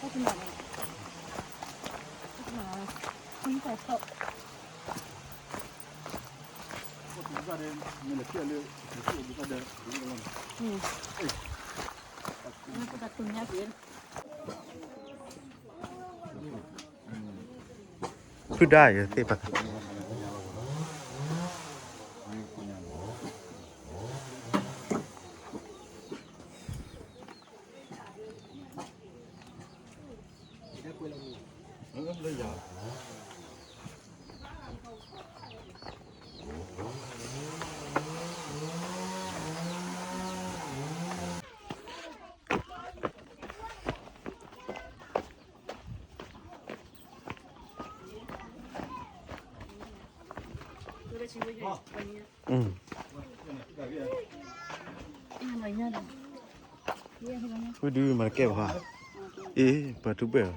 có chừng nào này mà không phải sợ nó có đặt từng nhà chuyện พูดได้เหรอเต้ปะ อืม พูดดูมันเก็บผ้าเอ๊ะเปิดทุกเบล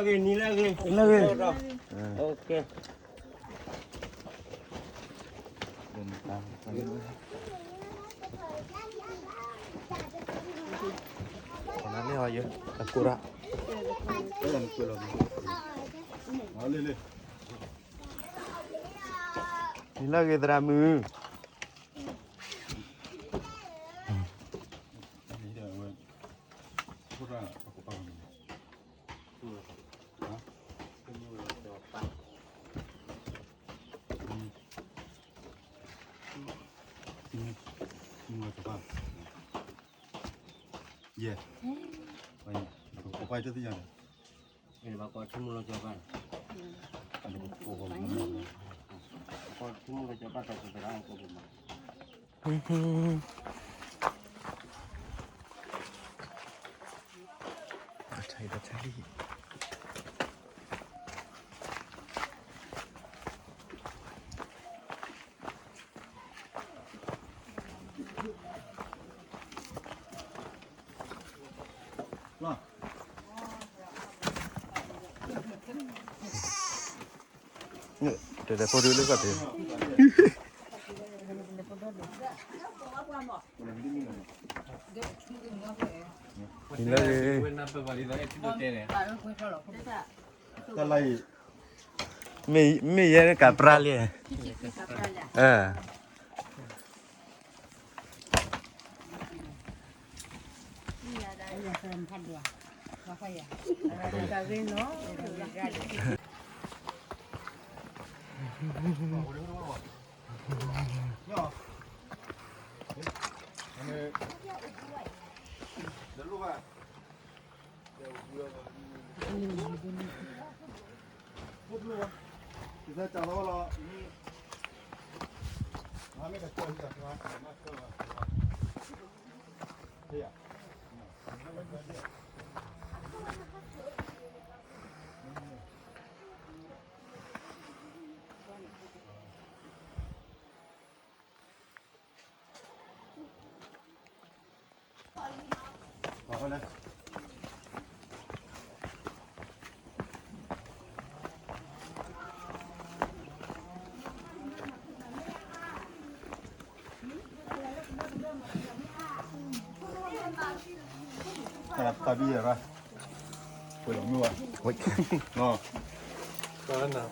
lagi ni lagi. Okey. คนนั้นเรียกว่าเยอะตะกุระนี่ละเกตรามือเย่ไปจะที่ยัง Ini bakal semula jawapan. Bakal semula jawapan tak terang ke rumah. ใช่ก็ใช่เนี่ยเดี๋ยวพอดูเลยก่อนเดี๋ยวนี่เลยอะไรไม่เยอะกับปลาเลยตาบี้อะไรเปิดมือวะโอ้ยเนาะตอนนั้นนะ